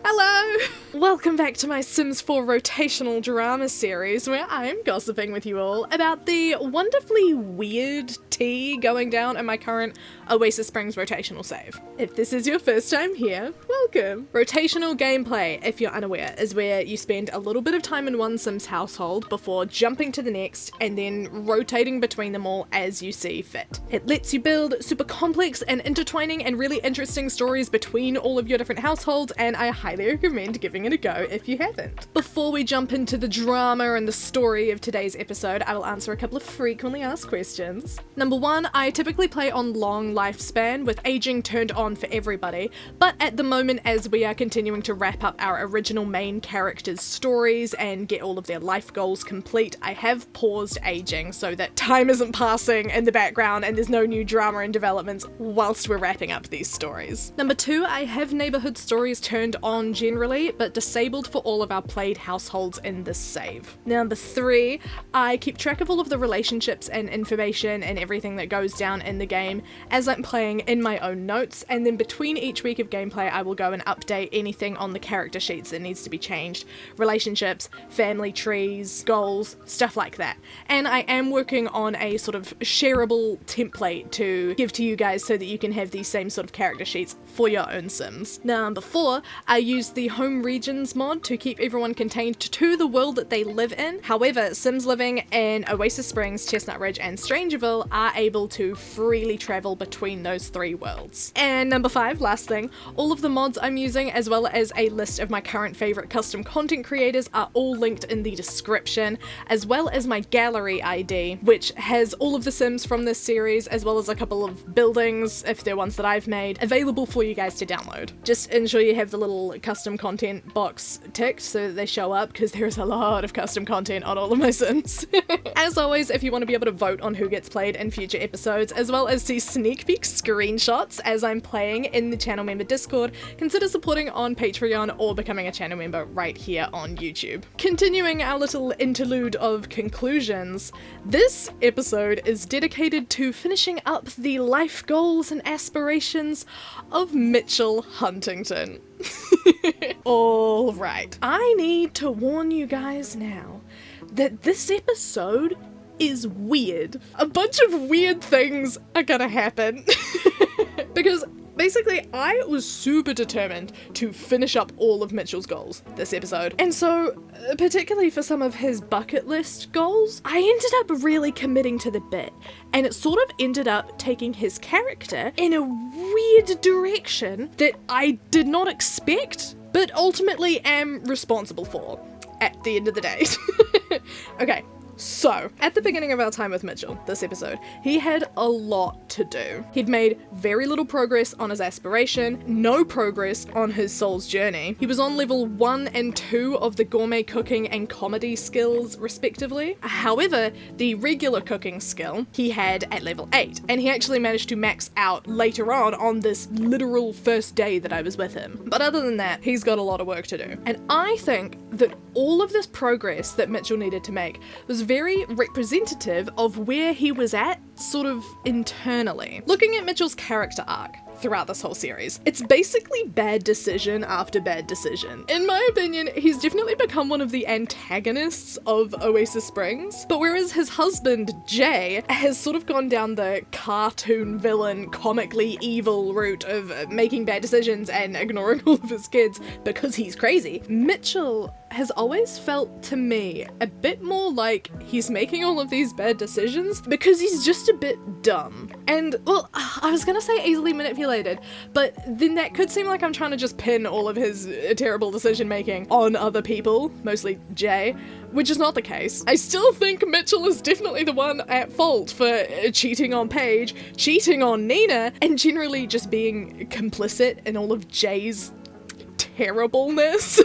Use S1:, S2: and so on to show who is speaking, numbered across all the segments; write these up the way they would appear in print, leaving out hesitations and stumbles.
S1: Hello! Welcome back to my Sims 4 rotational drama series where I'm gossiping with you all about the wonderfully weird tea going down in my current Oasis Springs rotational save. If this is your first time here, welcome! Rotational gameplay, if you're unaware, is where you spend a little bit of time in one Sim's household before jumping to the next and then rotating between them all as you see fit. It lets you build super complex and intertwining and really interesting stories between all of your different households, and I highly recommend giving it a go if you haven't. Before we jump into the drama and the story of today's episode, I will answer a couple of frequently asked questions. Number one, I typically play on long lifespan with aging turned on for everybody, but at the moment as we are continuing to wrap up our original main characters' stories and get all of their life goals complete, I have paused aging so that time isn't passing in the background and there's no new drama and developments whilst we're wrapping up these stories. Number two, I have neighborhood stories turned on generally, but disabled for all of our played households in this save. Number three, I keep track of all of the relationships and information and everything that goes down in the game as I'm playing in my own notes, and then between each week of gameplay I will go and update anything on the character sheets that needs to be changed. Relationships, family trees, goals, stuff like that. And I am working on a sort of shareable template to give to you guys so that you can have these same sort of character sheets for your own Sims. Number four, I use the home regions mod to keep everyone contained to the world that they live in. However, Sims living in Oasis Springs, Chestnut Ridge, and Strangerville are able to freely travel between those three worlds. And number five, last thing, all of the mods I'm using as well as a list of my current favorite custom content creators are all linked in the description, as well as my gallery ID, which has all of the Sims from this series as well as a couple of buildings, if they're ones that I've made, available for you guys to download. Just ensure you have the little custom content box ticked so that they show up, because there's a lot of custom content on all of my Sims. As always, if you want to be able to vote on who gets played in future episodes, as well as see sneak peek screenshots as I'm playing in the channel member Discord, consider supporting on Patreon or becoming a channel member right here on YouTube. Continuing our little interlude of conclusions, this episode is dedicated to finishing up the life goals and aspirations of Mitchell Huntington. Alright, I need to warn you guys now that this episode is weird. A bunch of weird things are gonna happen. Because basically, I was super determined to finish up all of Mitchell's goals this episode. And so, particularly for some of his bucket list goals, I ended up really committing to the bit. And it sort of ended up taking his character in a weird direction that I did not expect, but ultimately am responsible for at the end of the day. Okay. So, at the beginning of our time with Mitchell, this episode, he had a lot to do. He'd made very little progress on his aspiration, no progress on his soul's journey. He was on level 1 and 2 of the gourmet cooking and comedy skills, respectively. However, the regular cooking skill he had at level 8, and he actually managed to max out later on this literal first day that I was with him. But other than that, he's got a lot of work to do. And I think that all of this progress that Mitchell needed to make was very representative of where he was at, sort of internally. Looking at Mitchell's character arc throughout this whole series, it's basically bad decision after bad decision. In my opinion, he's definitely become one of the antagonists of Oasis Springs, but whereas his husband, Jay, has sort of gone down the cartoon villain, comically evil route of making bad decisions and ignoring all of his kids because he's crazy, Mitchell has always felt to me a bit more like he's making all of these bad decisions because he's just a bit dumb. And, well, I was gonna say easily manipulated, but then that could seem like I'm trying to just pin all of his terrible decision making on other people, mostly Jay, which is not the case. I still think Mitchell is definitely the one at fault for cheating on Paige, cheating on Nina, and generally just being complicit in all of Jay's terribleness.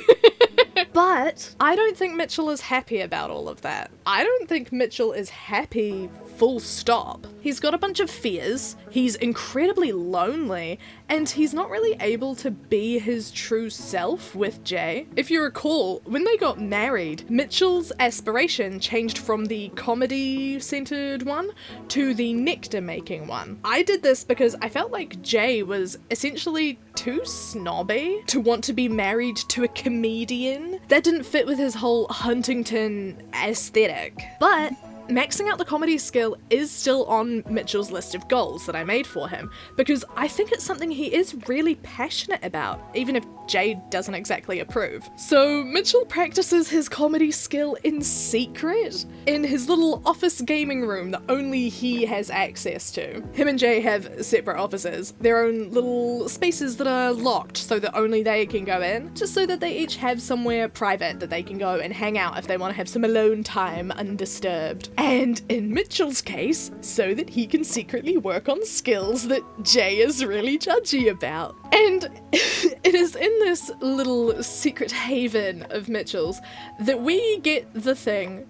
S1: But I don't think Mitchell is happy about all of that. I don't think Mitchell is happy full stop. He's got a bunch of fears, he's incredibly lonely, and he's not really able to be his true self with Jay. If you recall, when they got married, Mitchell's aspiration changed from the comedy-centered one to the nectar-making one. I did this because I felt like Jay was essentially too snobby to want to be married to a comedian. That didn't fit with his whole Huntington aesthetic. But maxing out the comedy skill is still on Mitchell's list of goals that I made for him, because I think it's something he is really passionate about, even if Jay doesn't exactly approve. So Mitchell practices his comedy skill in secret in his little office gaming room that only he has access to. Him and Jay have separate offices, their own little spaces that are locked so that only they can go in, just so that they each have somewhere private that they can go and hang out if they want to have some alone time undisturbed. And in Mitchell's case, so that he can secretly work on skills that Jay is really judgy about. And it is in this little secret haven of Mitchell's that we get the thing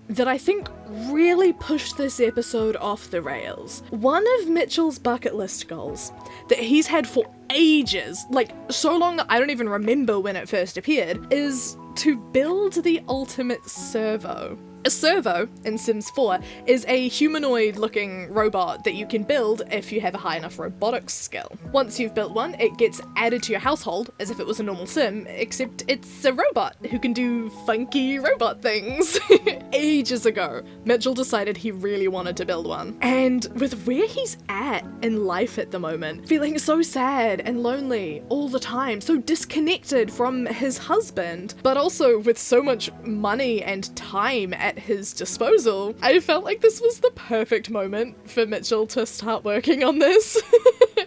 S1: that I think really pushed this episode off the rails. One of Mitchell's bucket list goals that he's had for ages, like so long that I don't even remember when it first appeared, is to build the ultimate servo. A servo, in Sims 4, is a humanoid-looking robot that you can build if you have a high enough robotics skill. Once you've built one, it gets added to your household as if it was a normal sim, except it's a robot who can do funky robot things. Ages ago, Mitchell decided he really wanted to build one. And with where he's at in life at the moment, feeling so sad and lonely all the time, so disconnected from his husband, but also with so much money and time at his disposal, I felt like this was the perfect moment for Mitchell to start working on this.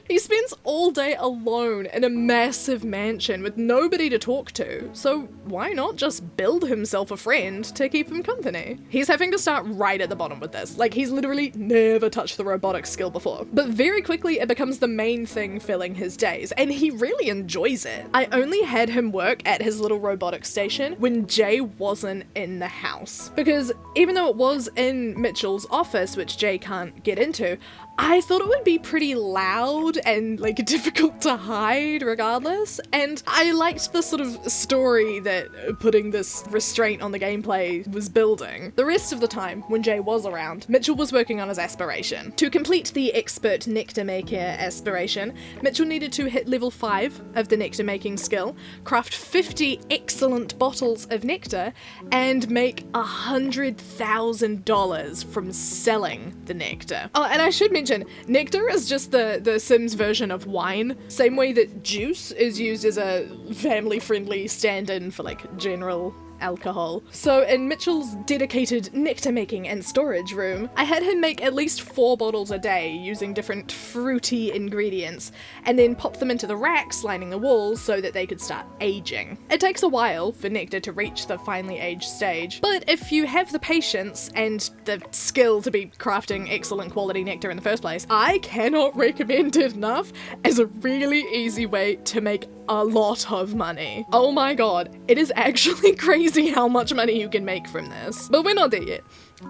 S1: He spends all day alone in a massive mansion with nobody to talk to, so why not just build himself a friend to keep him company? He's having to start right at the bottom with this, like he's literally never touched the robotics skill before. But very quickly it becomes the main thing filling his days, and he really enjoys it. I only had him work at his little robotics station when Jay wasn't in the house, because even though it was in Mitchell's office, which Jay can't get into, I thought it would be pretty loud and like difficult to hide regardless, and I liked the sort of story that putting this restraint on the gameplay was building. The rest of the time, when Jay was around, Mitchell was working on his aspiration. To complete the expert nectar maker aspiration, Mitchell needed to hit level 5 of the nectar making skill, craft 50 excellent bottles of nectar, and make $100,000 from selling the nectar. Oh, and I should mention, nectar is just the Sims version of wine, same way that juice is used as a family-friendly stand-in for like general alcohol. So in Mitchell's dedicated nectar making and storage room, I had him make at least 4 bottles a day using different fruity ingredients, and then pop them into the racks lining the walls so that they could start aging. It takes a while for nectar to reach the finely aged stage, but if you have the patience and the skill to be crafting excellent quality nectar in the first place, I cannot recommend it enough as a really easy way to make a lot of money. Oh my god, it is actually crazy how much money you can make from this. But we're not there yet.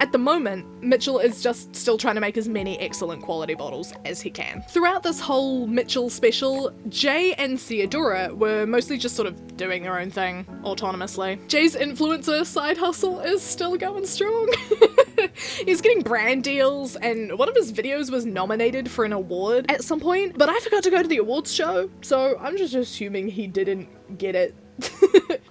S1: At the moment, Mitchell is just still trying to make as many excellent quality bottles as he can. Throughout this whole Mitchell special, Jay and Theodora were mostly just sort of doing their own thing autonomously. Jay's influencer side hustle is still going strong. He's getting brand deals, and one of his videos was nominated for an award at some point, but I forgot to go to the awards show, so I'm just assuming he didn't get it.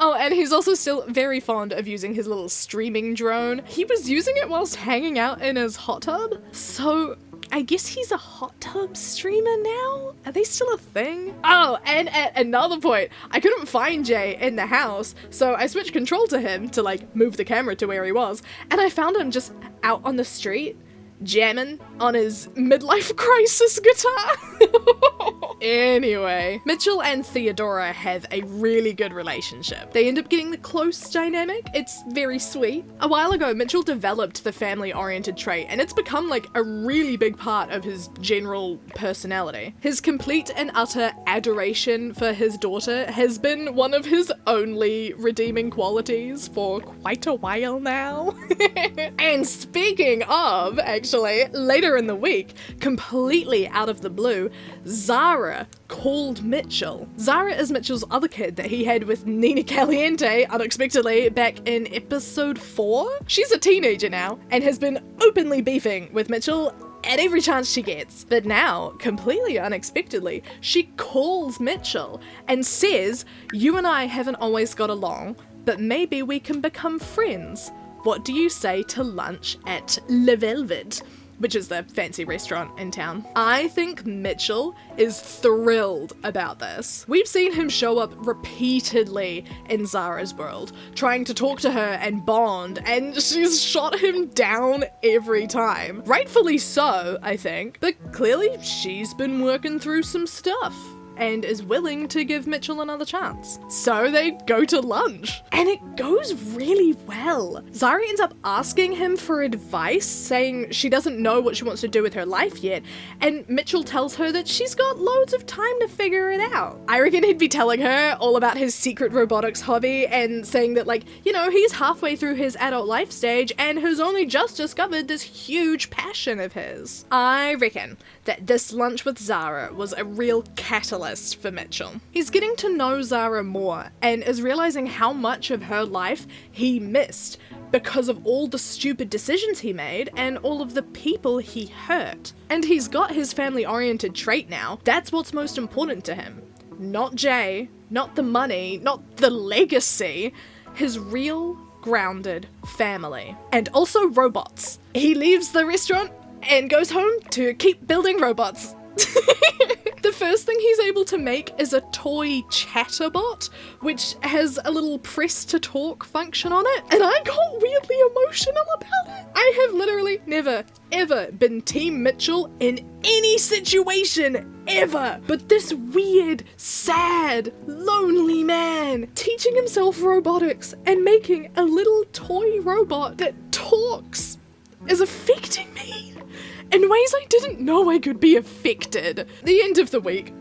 S1: Oh, and he's also still very fond of using his little streaming drone. He was using it whilst hanging out in his hot tub, so I guess he's a hot tub streamer now? Are they still a thing? Oh, and at another point, I couldn't find Jay in the house, so I switched control to him to like move the camera to where he was, and I found him just out on the street, jamming on his midlife crisis guitar. Anyway, Mitchell and Theodora have a really good relationship. They end up getting the close dynamic. It's very sweet. A while ago, Mitchell developed the family-oriented trait, and it's become like a really big part of his general personality. His complete and utter adoration for his daughter has been one of his only redeeming qualities for quite a while now. And speaking of actually Eventually, later in the week, completely out of the blue, Zara called Mitchell. Zara is Mitchell's other kid that he had with Nina Caliente unexpectedly back in episode 4. She's a teenager now and has been openly beefing with Mitchell at every chance she gets. But now, completely unexpectedly, she calls Mitchell and says, "You and I haven't always got along, but maybe we can become friends. What do you say to lunch at Le Velvet?" Which is the fancy restaurant in town. I think Mitchell is thrilled about this. We've seen him show up repeatedly in Zara's world, trying to talk to her and bond, and she's shot him down every time. Rightfully so, I think, but clearly she's been working through some stuff and is willing to give Mitchell another chance. So they go to lunch, and it goes really well. Zara ends up asking him for advice, saying she doesn't know what she wants to do with her life yet, and Mitchell tells her that she's got loads of time to figure it out. I reckon he'd be telling her all about his secret robotics hobby and saying that, like, you know, he's halfway through his adult life stage and has only just discovered this huge passion of his. I reckon that this lunch with Zara was a real catalyst for Mitchell. He's getting to know Zara more and is realizing how much of her life he missed because of all the stupid decisions he made and all of the people he hurt. And he's got his family-oriented trait now. That's what's most important to him. Not Jay, not the money, not the legacy, his real grounded family. And also robots. He leaves the restaurant and goes home to keep building robots. The first thing he's able to make is a toy chatterbot, which has a little press to talk function on it, and I got weirdly emotional about it. I have literally never, ever been Team Mitchell in any situation, ever. But this weird, sad, lonely man teaching himself robotics and making a little toy robot that talks is affecting me in ways I didn't know I could be affected. The end of the week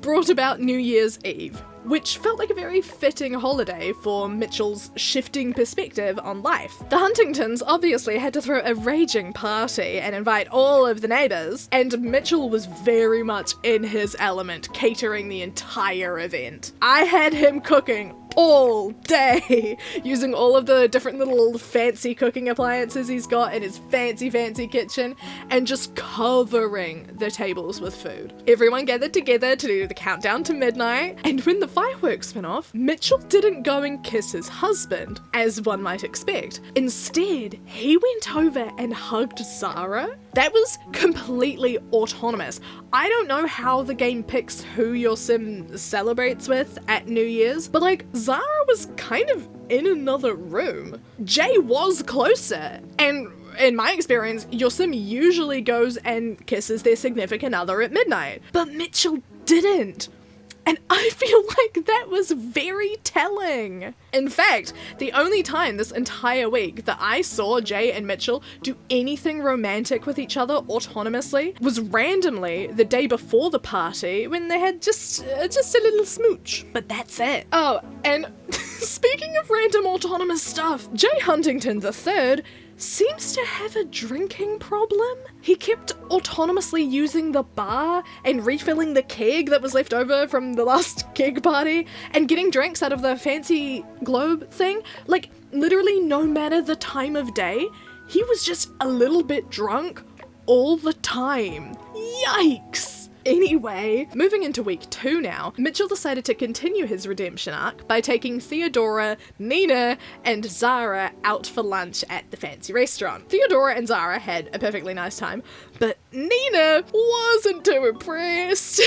S1: brought about New Year's Eve, which felt like a very fitting holiday for Mitchell's shifting perspective on life. The Huntingtons obviously had to throw a raging party and invite all of the neighbours, and Mitchell was very much in his element, catering the entire event. I had him cooking all day, using all of the different little fancy cooking appliances he's got in his fancy kitchen, and just covering the tables with food. Everyone gathered together to do the countdown to midnight, and when the fireworks went off, Mitchell didn't go and kiss his husband, as one might expect. Instead, he went over and hugged Zara. That was completely autonomous. I don't know how the game picks who your sim celebrates with at New Year's, but like, Zara was kind of in another room. Jay was closer, and in my experience, your sim usually goes and kisses their significant other at midnight, but Mitchell didn't. And I feel like that was very telling. In fact, the only time this entire week that I saw Jay and Mitchell do anything romantic with each other autonomously was randomly the day before the party when they had just a little smooch. But that's it. Oh, and speaking of random autonomous stuff, Jay Huntington III seems to have a drinking problem. He kept autonomously using the bar and refilling the keg that was left over from the last keg party and getting drinks out of the fancy globe thing. Like, literally no matter the time of day, he was just a little bit drunk all the time. Yikes! Anyway, moving into week 2 now, Mitchell decided to continue his redemption arc by taking Theodora, Nina, and Zara out for lunch at the fancy restaurant. Theodora and Zara had a perfectly nice time, but Nina wasn't too impressed.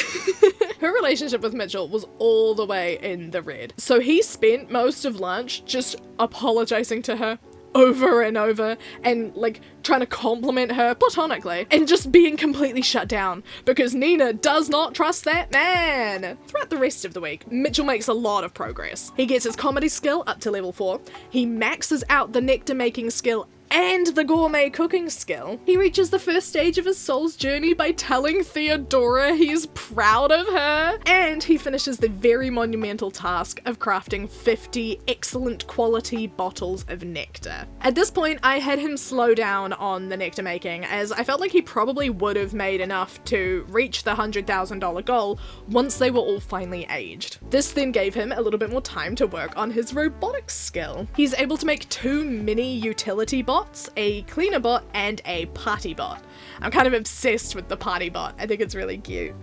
S1: Her relationship with Mitchell was all the way in the red, so he spent most of lunch just apologizing to her over and over and like trying to compliment her platonically and just being completely shut down because Nina does not trust that man. Throughout the rest of the week, Mitchell makes a lot of progress. He gets his comedy skill up to level 4, he maxes out the nectar making skill and the gourmet cooking skill. He reaches the first stage of his soul's journey by telling Theodora he's proud of her, and and he finishes the very monumental task of crafting 50 excellent quality bottles of nectar. At this point, I had him slow down on the nectar making, as I felt like he probably would have made enough to reach the $100,000 goal once they were all finally aged. This then gave him a little bit more time to work on his robotics skill. He's able to make 2 mini utility bots, a cleaner bot and a party bot. I'm kind of obsessed with the party bot. I think it's really cute.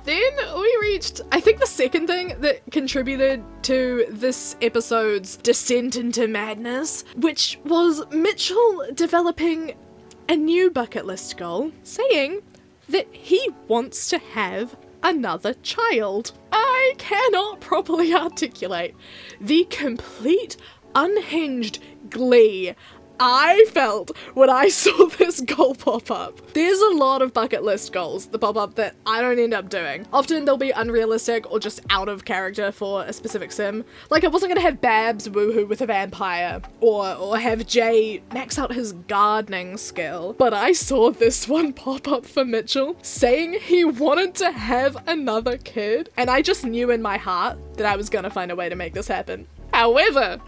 S1: Then we reached, I think, the second thing that contributed to this episode's descent into madness, which was Mitchell developing a new bucket list goal, saying that he wants to have another child. I cannot properly articulate the complete unhinged glee I felt when I saw this goal pop up. There's a lot of bucket list goals that pop up that I don't end up doing. Often they'll be unrealistic or just out of character for a specific sim. Like, I wasn't gonna have Babs woohoo with a vampire or have Jay max out his gardening skill, but I saw this one pop up for Mitchell saying he wanted to have another kid, and I just knew in my heart that I was gonna find a way to make this happen. However,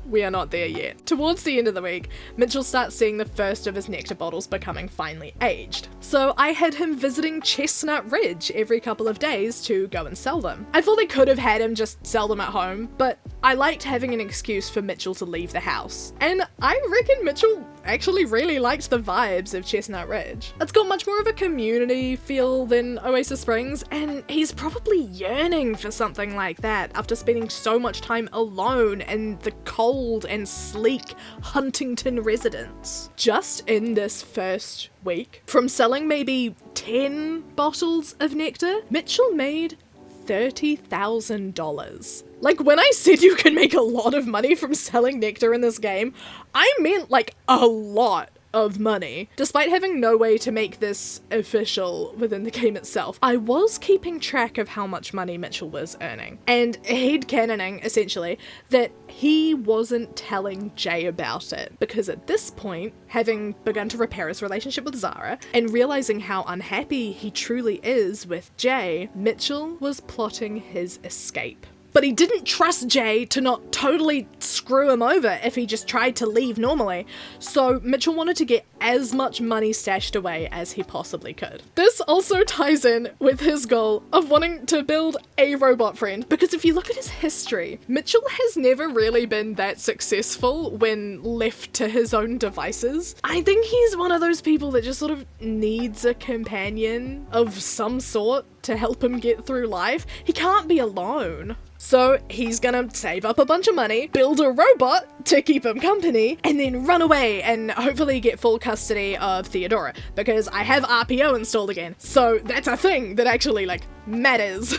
S1: we are not there yet. Towards the end of the week, Mitchell starts seeing the first of his nectar bottles becoming finely aged. So I had him visiting Chestnut Ridge every couple of days to go and sell them. I fully could have had him just sell them at home, but I liked having an excuse for Mitchell to leave the house. And I reckon Mitchell actually really liked the vibes of Chestnut Ridge. It's got much more of a community feel than Oasis Springs, and he's probably yearning for something like that after spending so much time alone in the cold and sleek Huntington residence. Just in this first week, from selling maybe 10 bottles of nectar, Mitchell made $30,000. Like, when I said you can make a lot of money from selling nectar in this game, I meant like a lot of money. Despite having no way to make this official within the game itself, I was keeping track of how much money Mitchell was earning, and headcanoning, essentially, that he wasn't telling Jay about it, because at this point, having begun to repair his relationship with Zara, and realizing how unhappy he truly is with Jay, Mitchell was plotting his escape. But he didn't trust Jay to not totally screw him over if he just tried to leave normally, so Mitchell wanted to get as much money stashed away as he possibly could. This also ties in with his goal of wanting to build a robot friend, because if you look at his history, Mitchell has never really been that successful when left to his own devices. I think he's one of those people that just sort of needs a companion of some sort to help him get through life. He can't be alone. So he's gonna save up a bunch of money, build a robot to keep him company, and then run away and hopefully get full custody of Theodora, because I have RPO installed again. So that's a thing that actually, like, matters.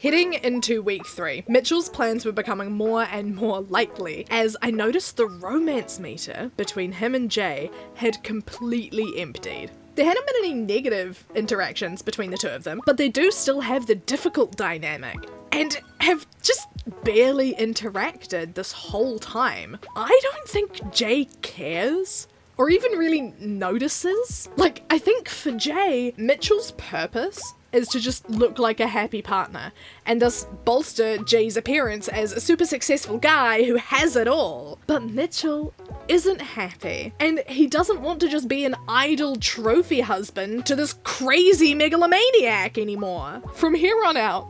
S1: Heading into week 3, Mitchell's plans were becoming more and more likely as I noticed the romance meter between him and Jay had completely emptied. There hadn't been any negative interactions between the two of them, but they do still have the difficult dynamic, and have just barely interacted this whole time. I don't think Jay cares, or even really notices. Like, I think for Jay, Mitchell's purpose is to just look like a happy partner, and thus bolster Jay's appearance as a super successful guy who has it all. But Mitchell isn't happy, and he doesn't want to just be an idle trophy husband to this crazy megalomaniac anymore. From here on out,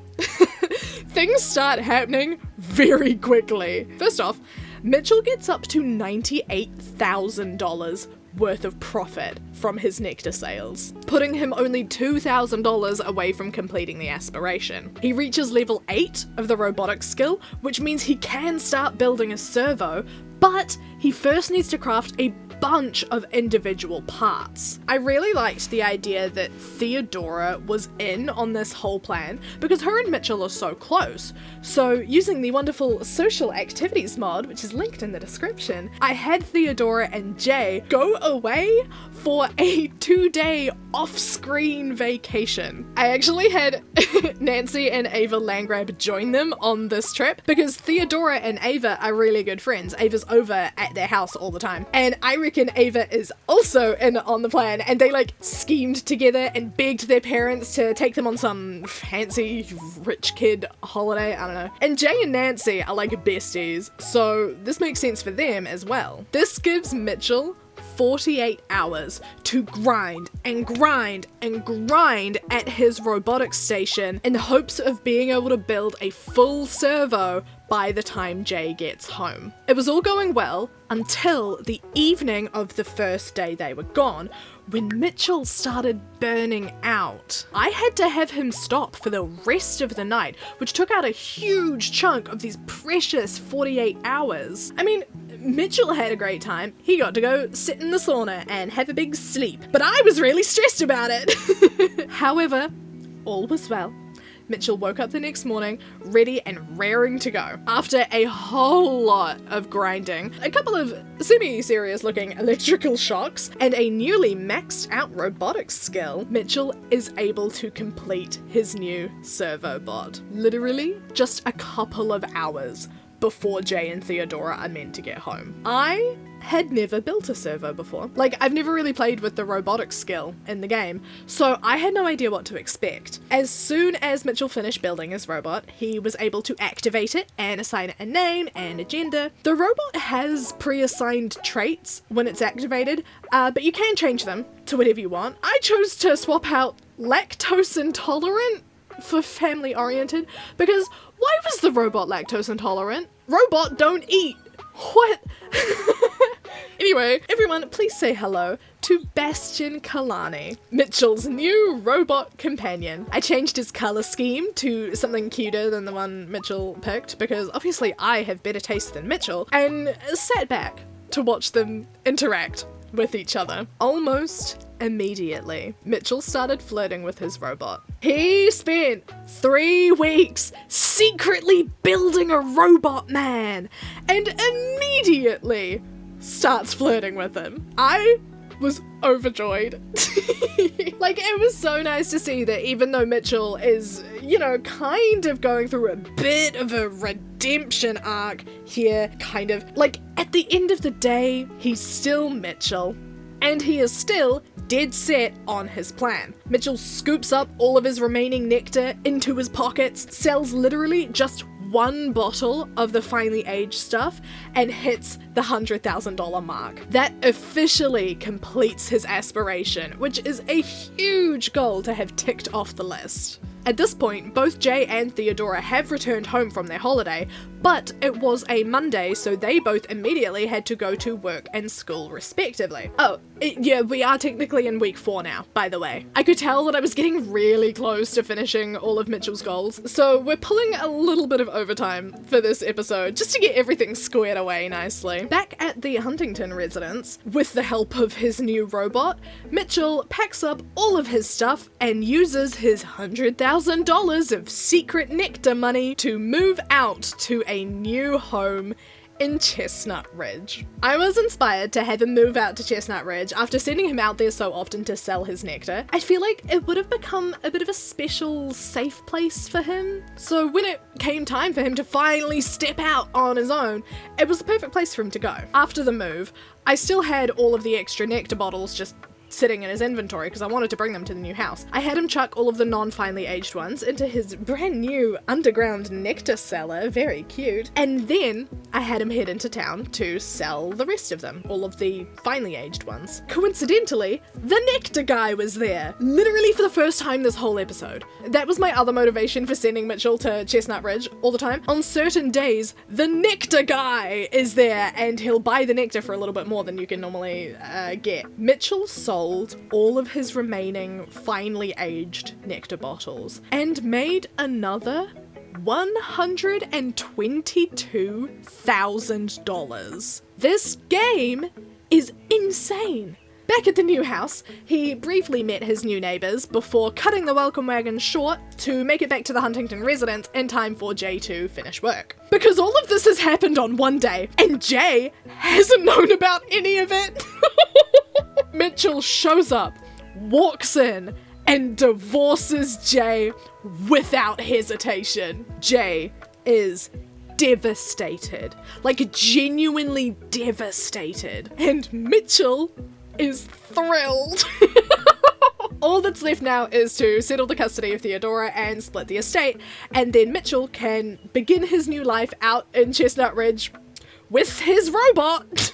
S1: things start happening very quickly. First off, Mitchell gets up to $98,000 worth of profit from his nectar sales, putting him only $2,000 away from completing the aspiration. He reaches level 8 of the robotics skill, which means he can start building a servo, but he first needs to craft a bunch of individual parts. I really liked the idea that Theodora was in on this whole plan because her and Mitchell are so close. So using the wonderful social activities mod, which is linked in the description, I had Theodora and Jay go away for a 2-day off-screen vacation. I actually had Nancy and Ava Landgrab join them on this trip because Theodora and Ava are really good friends. Ava's over at at their house all the time. And I reckon Ava is also in on the plan, and they like schemed together and begged their parents to take them on some fancy rich kid holiday, I don't know. And Jay and Nancy are like besties, so this makes sense for them as well. This gives Mitchell 48 hours to grind and grind and grind at his robotics station in hopes of being able to build a full servo by the time Jay gets home. It was all going well until the evening of the first day they were gone, when Mitchell started burning out. I had to have him stop for the rest of the night, which took out a huge chunk of these precious 48 hours. I mean, Mitchell had a great time. He got to go sit in the sauna and have a big sleep, but I was really stressed about it. However, all was well. Mitchell woke up the next morning, ready and raring to go. After a whole lot of grinding, a couple of semi-serious looking electrical shocks, and a newly maxed out robotics skill, Mitchell is able to complete his new servo bot. Literally just a couple of hours before Jay and Theodora are meant to get home. I had never built a servo before. Like, I've never really played with the robotics skill in the game, so I had no idea what to expect. As soon as Mitchell finished building his robot, he was able to activate it and assign it a name and a gender. The robot has pre-assigned traits when it's activated, but you can change them to whatever you want. I chose to swap out lactose intolerant for family oriented, because why was the robot lactose intolerant? Robot don't eat. What? Anyway, everyone, please say hello to Bastian Kalani, Mitchell's new robot companion. I changed his color scheme to something cuter than the one Mitchell picked, because obviously I have better taste than Mitchell, and sat back to watch them interact with each other. Almost immediately, Mitchell started flirting with his robot. He spent 3 weeks secretly building a robot man, and immediately starts flirting with him. I was overjoyed. Like, it was so nice to see that even though Mitchell is, you know, kind of going through a bit of a redemption arc here, kind of, like, at the end of the day, he's still Mitchell. And he is still dead set on his plan. Mitchell scoops up all of his remaining nectar into his pockets, sells literally just 1 bottle of the finely aged stuff, and hits the $100,000 mark. That officially completes his aspiration, which is a huge goal to have ticked off the list. At this point, both Jay and Theodora have returned home from their holiday, but it was a Monday, so they both immediately had to go to work and school respectively. Oh, yeah, we are technically in week 4 now, by the way. I could tell that I was getting really close to finishing all of Mitchell's goals, so we're pulling a little bit of overtime for this episode, just to get everything squared away nicely. Back at the Huntington residence, with the help of his new robot, Mitchell packs up all of his stuff and uses his $100,000 of secret nectar money to move out to a new home in Chestnut Ridge. I was inspired to have him move out to Chestnut Ridge after sending him out there so often to sell his nectar. I feel like it would have become a bit of a special, safe place for him. So when it came time for him to finally step out on his own, it was the perfect place for him to go. After the move, I still had all of the extra nectar bottles just sitting in his inventory because I wanted to bring them to the new house. I had him chuck all of the non-finely aged ones into his brand new underground nectar cellar, very cute, and then I had him head into town to sell the rest of them, all of the finely aged ones. Coincidentally, the nectar guy was there, literally for the first time this whole episode. That was my other motivation for sending Mitchell to Chestnut Ridge all the time. On certain days, the nectar guy is there and he'll buy the nectar for a little bit more than you can normally get. Mitchell sold all of his remaining finely aged nectar bottles and made another $122,000. This game is insane. Back at the new house, he briefly met his new neighbours before cutting the welcome wagon short to make it back to the Huntington residence in time for Jay to finish work. Because all of this has happened on one day, and Jay hasn't known about any of it. Mitchell shows up, walks in, and divorces Jay without hesitation. Jay is devastated. Like, genuinely devastated. And Mitchell is thrilled. All that's left now is to settle the custody of Theodora and split the estate, and then Mitchell can begin his new life out in Chestnut Ridge with his robot.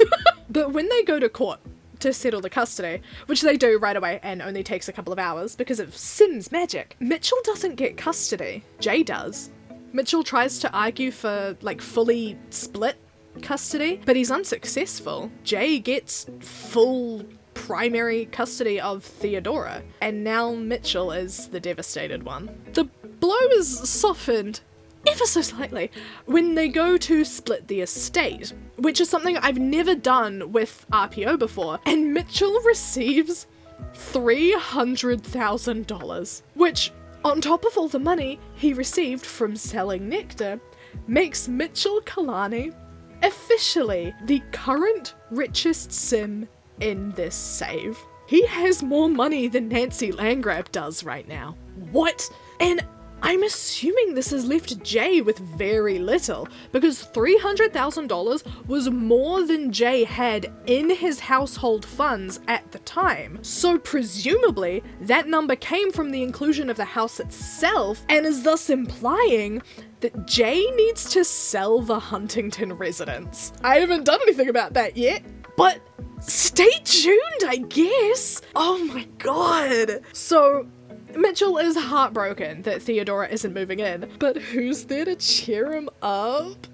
S1: But when they go to court to settle the custody, which they do right away and only takes a couple of hours because of Sims magic, Mitchell doesn't get custody. Jay does. Mitchell tries to argue for, like, fully split custody, but he's unsuccessful. Jay gets full primary custody of Theodora, and now Mitchell is the devastated one. The blow is softened ever so slightly when they go to split the estate, which is something I've never done with RPO before, and Mitchell receives $300,000, which, on top of all the money he received from selling Nectar, makes Mitchell Kalani officially the current richest sim in this save. He has more money than Nancy Landgrab does right now. What? And I'm assuming this has left Jay with very little, because $300,000 was more than Jay had in his household funds at the time. So presumably, that number came from the inclusion of the house itself, and is thus implying that Jay needs to sell the Huntington residence. I haven't done anything about that yet, but stay tuned, I guess. Oh my god. So Mitchell is heartbroken that Theodora isn't moving in, but who's there to cheer him up?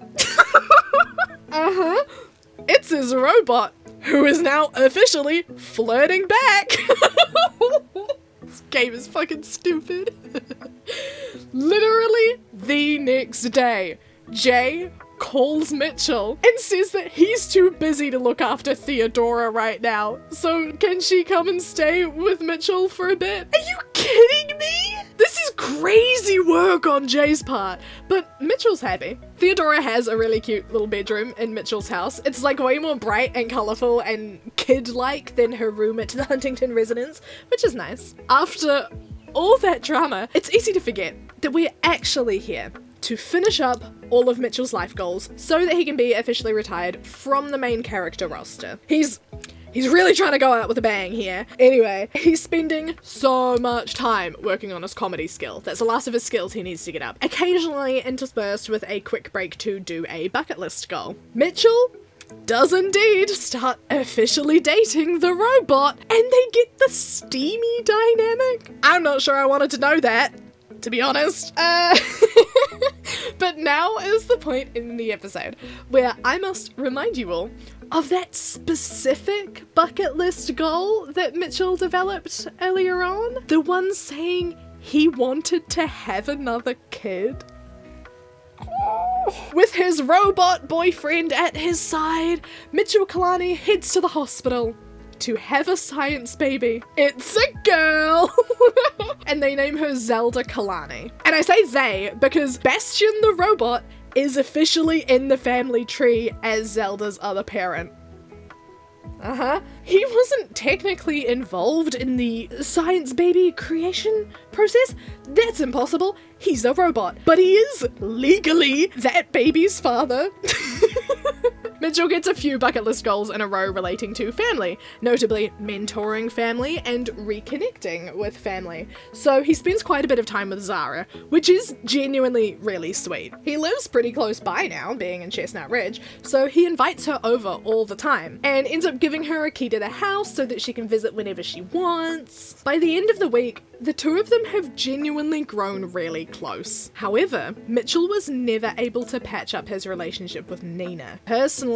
S1: It's his robot, who is now officially flirting back. This game is fucking stupid. Literally the next day, Jay calls Mitchell and says that he's too busy to look after Theodora right now, so can she come and stay with Mitchell for a bit? Are you kidding me? This is crazy work on Jay's part, but Mitchell's happy. Theodora has a really cute little bedroom in Mitchell's house. It's like way more bright and colourful and kid-like than her room at the Huntington residence, which is nice. After all that drama, it's easy to forget that we're actually here to finish up all of Mitchell's life goals so that he can be officially retired from the main character roster. He's really trying to go out with a bang here. Anyway, he's spending so much time working on his comedy skill. That's the last of his skills he needs to get up, occasionally interspersed with a quick break to do a bucket list goal. Mitchell does indeed start officially dating the robot, and they get the steamy dynamic. I'm not sure I wanted to know that, to be honest. But now is the point in the episode where I must remind you all of that specific bucket list goal that Mitchell developed earlier on. The one saying he wanted to have another kid. With his robot boyfriend at his side, Mitchell Kalani heads to the hospital to have a science baby. It's a girl! And they name her Zelda Kalani. And I say they because Bastion the robot is officially in the family tree as Zelda's other parent. He wasn't technically involved in the science baby creation process. That's impossible. He's a robot. But he is legally that baby's father. Mitchell gets a few bucket list goals in a row relating to family, notably mentoring family and reconnecting with family. So he spends quite a bit of time with Zara, which is genuinely really sweet. He lives pretty close by now, being in Chestnut Ridge, so he invites her over all the time and ends up giving her a key to the house so that she can visit whenever she wants. By the end of the week, the two of them have genuinely grown really close. However, Mitchell was never able to patch up his relationship with Nina. Personally,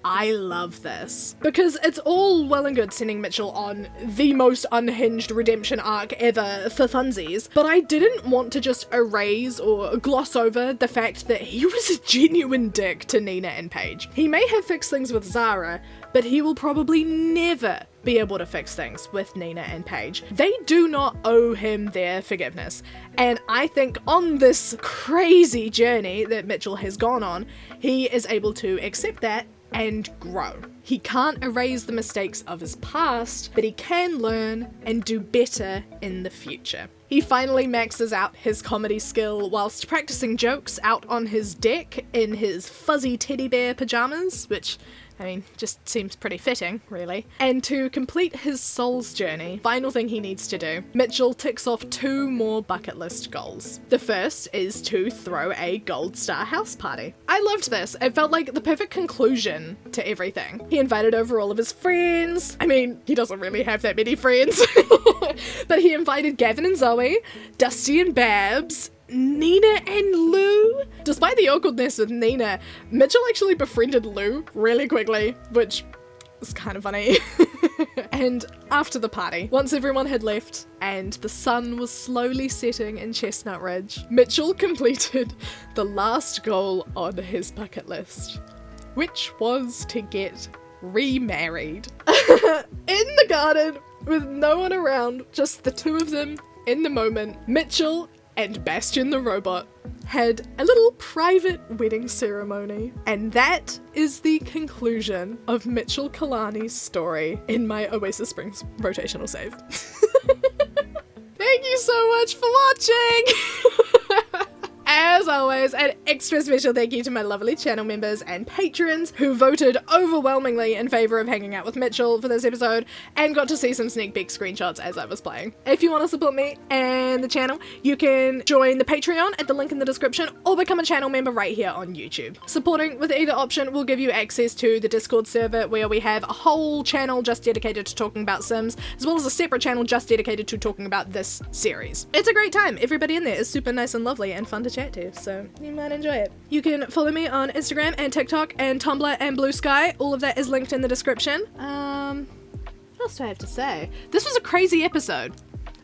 S1: I love this, because it's all well and good sending Mitchell on the most unhinged redemption arc ever for funsies, but I didn't want to just erase or gloss over the fact that he was a genuine dick to Nina and Paige. He may have fixed things with Zara, but he will probably never be able to fix things with Nina and Paige. They do not owe him their forgiveness, and I think on this crazy journey that Mitchell has gone on, he is able to accept that and grow. He can't erase the mistakes of his past, but he can learn and do better in the future. He finally maxes out his comedy skill whilst practicing jokes out on his deck in his fuzzy teddy bear pajamas, which, I mean, just seems pretty fitting, really. And to complete his soul's journey, final thing he needs to do, Mitchell ticks off 2 more bucket list goals. The first is to throw a gold star house party. I loved this. It felt like the perfect conclusion to everything. He invited over all of his friends. I mean, he doesn't really have that many friends. But he invited Gavin and Zoe, Dusty and Babs, Nina and Lou. Despite the awkwardness with Nina, Mitchell actually befriended Lou really quickly, which was kind of funny. And after the party, once everyone had left and the sun was slowly setting in Chestnut Ridge, Mitchell completed the last goal on his bucket list, which was to get remarried. In the garden, with no one around, just the 2 of them in the moment, Mitchell and Bastian the robot had a little private wedding ceremony. And that is the conclusion of Mitchell Kalani's story in my Oasis Springs rotational save. Thank you so much for watching! As always, an extra special thank you to my lovely channel members and patrons who voted overwhelmingly in favour of hanging out with Mitchell for this episode and got to see some sneak peek screenshots as I was playing. If you want to support me and the channel, you can join the Patreon at the link in the description or become a channel member right here on YouTube. Supporting with either option will give you access to the Discord server where we have a whole channel just dedicated to talking about Sims, as well as a separate channel just dedicated to talking about this series. It's a great time. Everybody in there is super nice and lovely and fun to chat to, so you might enjoy it. You can follow me on Instagram and TikTok and Tumblr and Blue Sky. All of that is linked in the description. What else do I have to say? This was a crazy episode.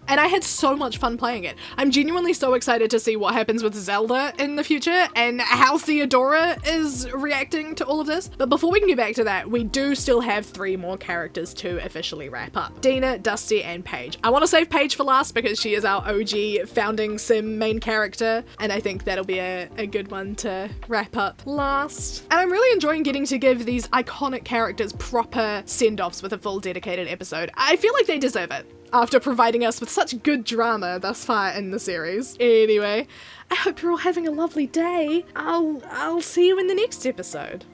S1: And I had so much fun playing it. I'm genuinely so excited to see what happens with Zelda in the future and how Theodora is reacting to all of this. But before we can get back to that, we do still have 3 more characters to officially wrap up. Dina, Dusty, and Paige. I want to save Paige for last because she is our OG founding sim main character, and I think that'll be a good one to wrap up last. And I'm really enjoying getting to give these iconic characters proper send-offs with a full dedicated episode. I feel like they deserve it, after providing us with such good drama thus far in the series. Anyway, I hope you're all having a lovely day. I'll see you in the next episode.